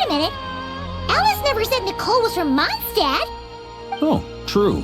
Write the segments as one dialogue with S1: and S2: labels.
S1: a minute. Alice never said Nicole was from Mondstadt.
S2: Oh, true.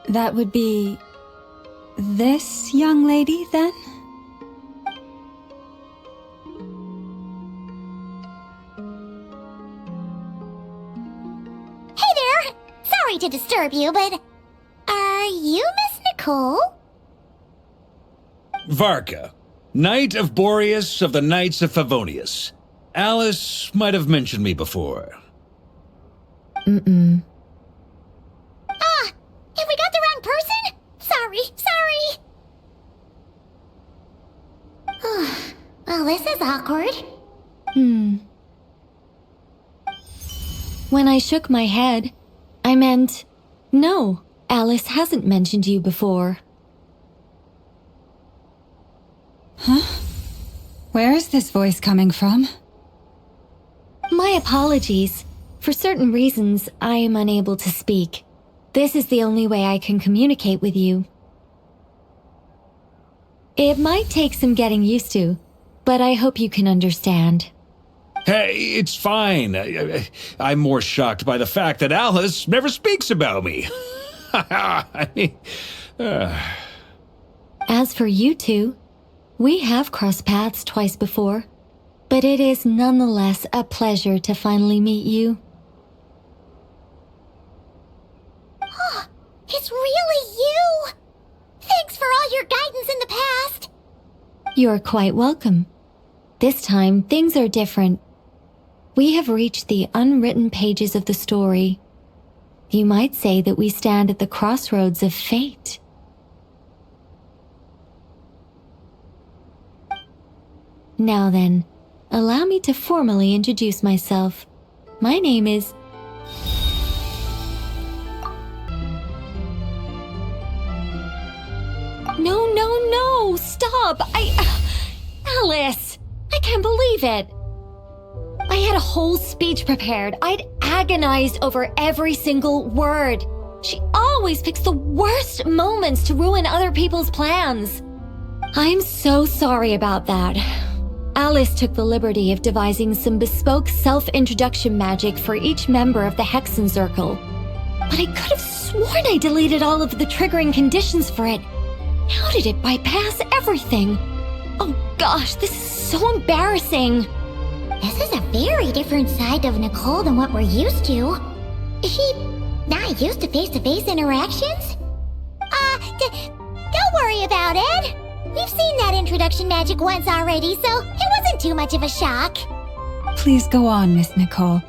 S3: That would be... this young lady, then?
S1: Hey there! Sorry to disturb you, but... are you Miss Nicole?
S2: Varka, Knight of Boreas of the Knights of Favonius. Alice might have mentioned me before.
S3: Mm-mm.
S1: Ah! Have we got the wrong person? Sorry. Well, this is awkward.
S3: When I shook my head, I meant, no, Alice hasn't mentioned you before.
S4: Huh? Where is this voice coming from?
S3: My apologies. For certain reasons, I am unable to speak. This is the only way I can communicate with you. It might take some getting used to, but I hope you can understand.
S2: Hey, it's fine. I'm more shocked by the fact that Alice never speaks about me.
S3: As for you two, we have crossed paths twice before, but it is nonetheless a pleasure to finally meet you.
S1: It's really you! Thanks for all your guidance in the past!
S3: You're quite welcome. This time, things are different. We have reached the unwritten pages of the story. You might say that we stand at the crossroads of fate. Now then, allow me to formally introduce myself. My name is... No, stop! Alice! I can't believe it! I had a whole speech prepared. I'd agonized over every single word. She always picks the worst moments to ruin other people's plans. I'm so sorry about that. Alice took the liberty of devising some bespoke self-introduction magic for each member of the Hexen Circle. But I could have sworn I deleted all of the triggering conditions for it. How did it bypass everything? Oh gosh, this is so embarrassing.
S1: This is a very different side of Nicole than what we're used to. Is she not used to face-to-face interactions? Don't worry about it. We've seen that introduction magic once already, so it wasn't too much of a shock.
S4: Please go on, Miss Nicole.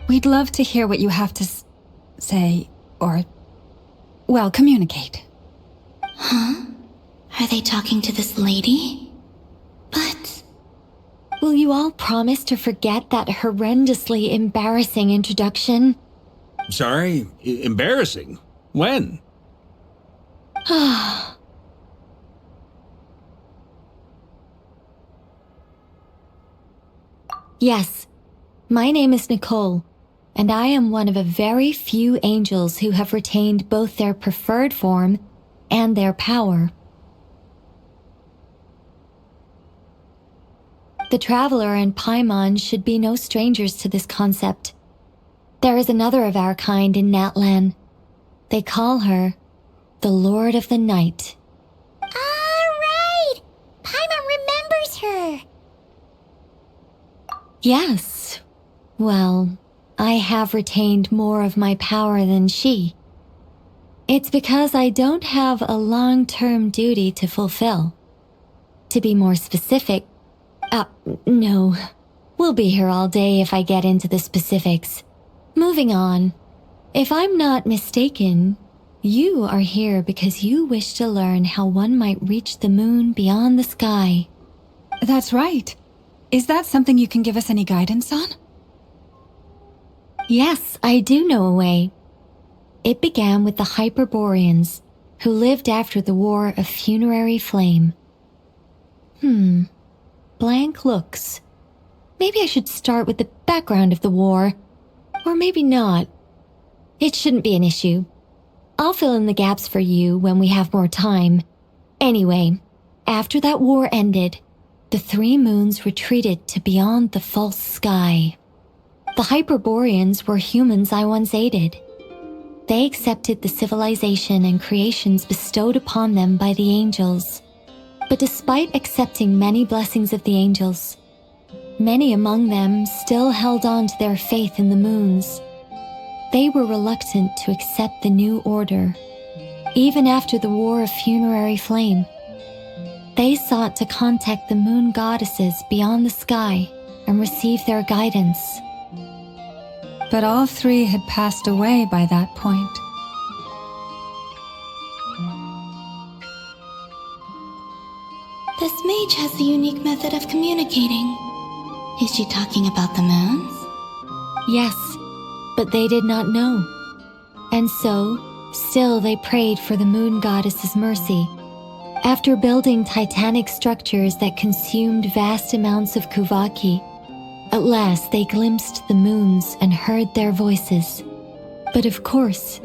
S4: We'd love to hear what you have to say, or, well, communicate.
S1: Huh? Are they talking to this lady? But...
S3: will you all promise to forget that horrendously embarrassing introduction?
S2: Sorry? Embarrassing? When?
S3: Yes, my name is Nicole, and I am one of a very few angels who have retained both their preferred form and their power. The Traveler and Paimon should be no strangers to this concept. There is another of our kind in Natlan. They call her the Lord of the Night.
S1: Right! Paimon remembers her!
S3: Yes. Well, I have retained more of my power than she. It's because I don't have a long-term duty to fulfill. To be more specific, no. We'll be here all day if I get into the specifics. Moving on. If I'm not mistaken, you are here because you wish to learn how one might reach the moon beyond the sky.
S4: That's right. Is that something you can give us any guidance on?
S3: Yes, I do know a way. It began with the Hyperboreans, who lived after the War of Funerary Flame. Blank looks. Maybe I should start with the background of the war. Or maybe not. It shouldn't be an issue. I'll fill in the gaps for you when we have more time. Anyway, after that war ended, the three moons retreated to beyond the false sky. The Hyperboreans were humans I once aided. They accepted the civilization and creations bestowed upon them by the angels. But despite accepting many blessings of the angels, many among them still held on to their faith in the moons. They were reluctant to accept the new order, even after the War of Funerary Flame. They sought to contact the moon goddesses beyond the sky and receive their guidance.
S4: But all three had passed away by that point.
S1: This mage has a unique method of communicating. Is she talking about the moons?
S3: Yes, but they did not know. And so, still they prayed for the moon goddess's mercy. After building titanic structures that consumed vast amounts of Kuvaki, at last they glimpsed the moons and heard their voices. But of course,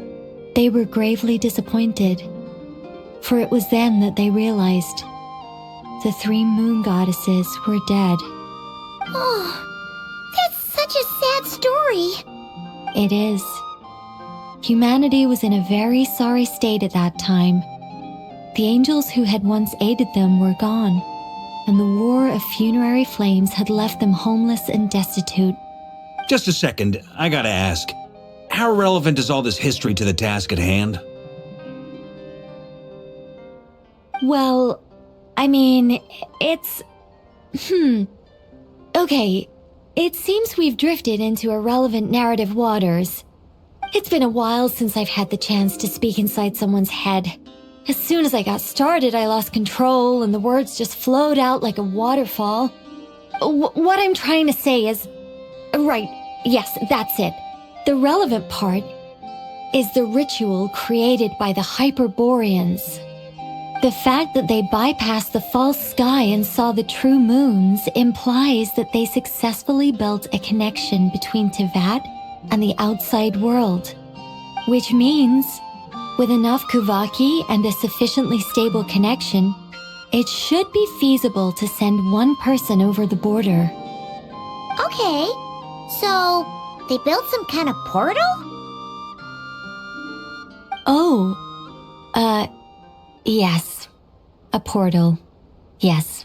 S3: they were gravely disappointed, for it was then that they realized the three moon goddesses were dead.
S1: Oh, that's such a sad story.
S3: It is. Humanity was in a very sorry state at that time. The angels who had once aided them were gone, and the War of Funerary Flames had left them homeless and destitute.
S2: Just a second, I gotta ask. How relevant is all this history to the task at hand?
S3: Well, I mean, it's... Okay, it seems we've drifted into irrelevant narrative waters. It's been a while since I've had the chance to speak inside someone's head. As soon as I got started, I lost control and the words just flowed out like a waterfall. What I'm trying to say is... Right, yes, that's it. The relevant part is the ritual created by the Hyperboreans. The fact that they bypassed the false sky and saw the true moons implies that they successfully built a connection between Tevat and the outside world. Which means, with enough Kuvaki and a sufficiently stable connection, it should be feasible to send one person over the border.
S1: Okay, so they built some kind of portal?
S3: Oh, yes. A portal. Yes.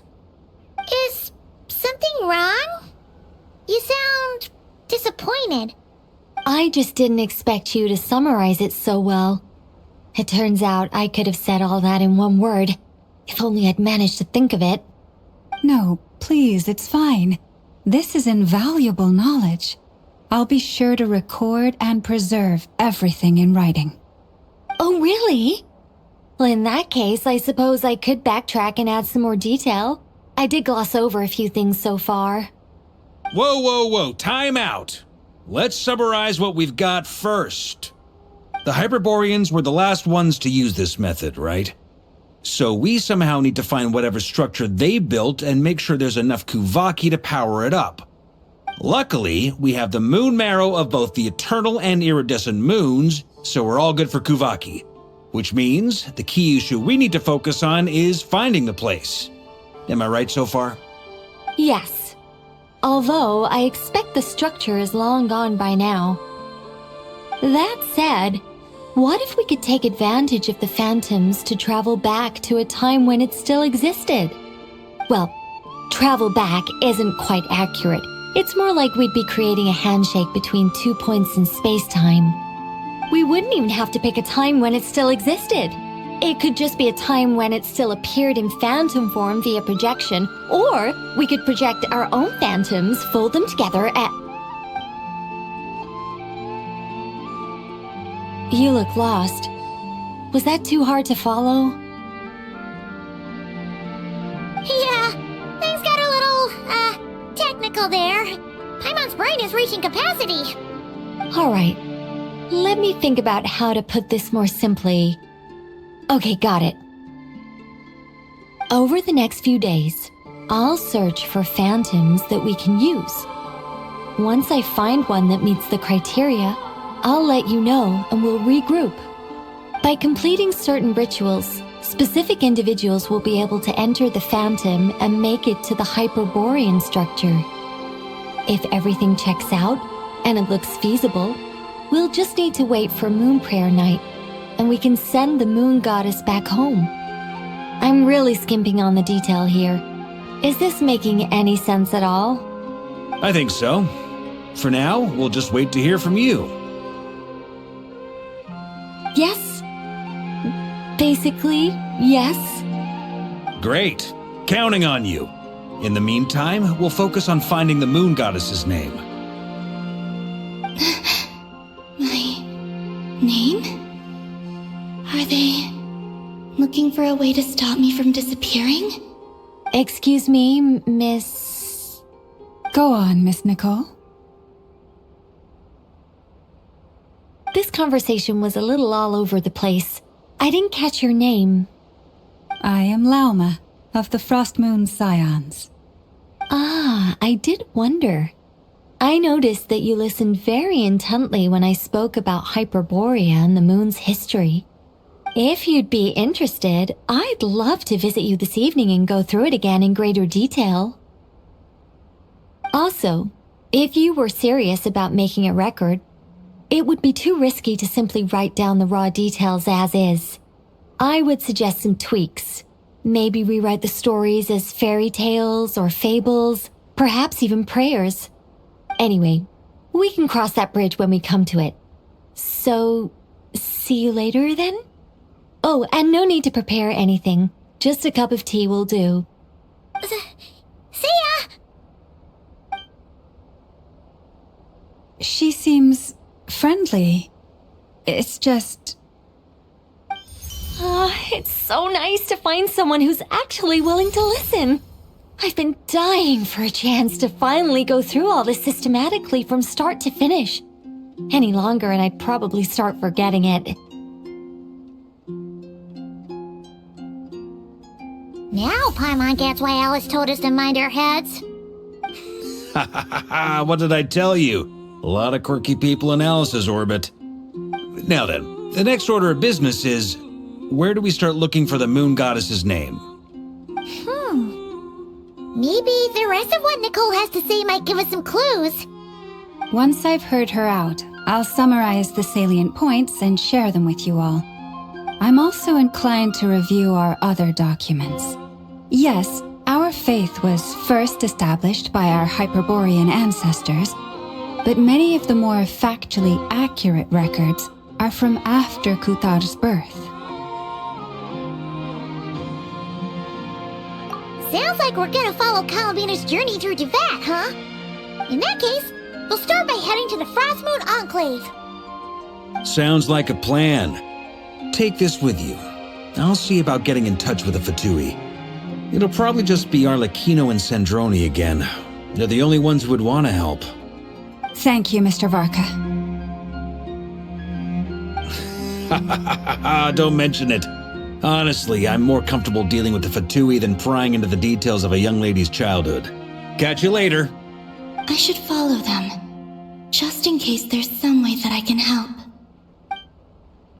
S1: Is something wrong? You sound disappointed.
S3: I just didn't expect you to summarize it so well. It turns out I could have said all that in one word, if only I'd managed to think of it.
S4: No, please, it's fine. This is invaluable knowledge. I'll be sure to record and preserve everything in writing.
S3: Oh, really? Well, in that case, I suppose I could backtrack and add some more detail. I did gloss over a few things so far.
S2: Whoa, time out. Let's summarize what we've got first. The Hyperboreans were the last ones to use this method, right? So we somehow need to find whatever structure they built and make sure there's enough Kuvaki to power it up. Luckily, we have the moon marrow of both the eternal and iridescent moons, so we're all good for Kuvaki. Which means the key issue we need to focus on is finding the place. Am I right so far?
S3: Yes. Although I expect the structure is long gone by now. That said, what if we could take advantage of the phantoms to travel back to a time when it still existed? Well, travel back isn't quite accurate. It's more like we'd be creating a handshake between 2 points in space-time. We wouldn't even have to pick a time when it still existed. It could just be a time when it still appeared in phantom form via projection, or we could project our own phantoms, fold them together, and... You look lost. Was that too hard to follow?
S1: Yeah, things got a little, technical there. Paimon's brain is reaching capacity.
S3: All right. Let me think about how to put this more simply. Okay, got it. Over the next few days, I'll search for phantoms that we can use. Once I find one that meets the criteria, I'll let you know and we'll regroup. By completing certain rituals, Specific individuals will be able to enter the Phantom and make it to the Hyperborean structure. If everything checks out and it looks feasible, we'll just need to wait for Moon Prayer Night, and we can send the Moon Goddess back home. I'm really skimping on the detail here. Is this making any sense at all?
S2: I think so. For now, we'll just wait to hear from you.
S3: Yes. Basically, yes.
S2: Great. Counting on you. In the meantime, we'll focus on finding the Moon Goddess's name.
S1: My name? Are they looking for a way to stop me from disappearing?
S3: Excuse me, Miss...
S4: Go on, Miss Nicole.
S3: This conversation was a little all over the place. I didn't catch your name.
S4: I am Lauma, of the Frost Moon Scions.
S3: Ah, I did wonder. I noticed that you listened very intently when I spoke about Hyperborea and the moon's history. If you'd be interested, I'd love to visit you this evening and go through it again in greater detail. Also, if you were serious about making a record, it would be too risky to simply write down the raw details as is. I would suggest some tweaks. Maybe rewrite the stories as fairy tales or fables, perhaps even prayers. Anyway, we can cross that bridge when we come to it. So, see you later then? Oh, and no need to prepare anything. Just a cup of tea will do.
S1: See ya!
S4: She seems friendly. It's just...
S3: It's so nice to find someone who's actually willing to listen. I've been dying for a chance to finally go through all this systematically from start to finish. Any longer and I'd probably start forgetting it.
S1: Now Paimon gets why Alice told us to mind our heads.
S2: Ha ha ha ha! What did I tell you? A lot of quirky people in Alice's orbit. Now then, the next order of business is... where do we start looking for the Moon Goddess's name?
S1: Maybe the rest of what Nicole has to say might give us some clues.
S4: Once I've heard her out, I'll summarize the salient points and share them with you all. I'm also inclined to review our other documents. Yes, our faith was first established by our Hyperborean ancestors, but many of the more factually accurate records are from after Kuthar's birth.
S1: Sounds like we're gonna follow Columbina's journey through Teyvat, huh? In that case, we'll start by heading to the Frost Moon Enclave.
S2: Sounds like a plan. Take this with you. I'll see about getting in touch with the Fatui. It'll probably just be Arlecchino and Sandroni again. They're the only ones who would want to help.
S4: Thank you, Mr. Varka.
S2: Don't mention it. Honestly, I'm more comfortable dealing with the Fatui than prying into the details of a young lady's childhood. Catch you later.
S1: I should follow them, just in case there's some way that I can help.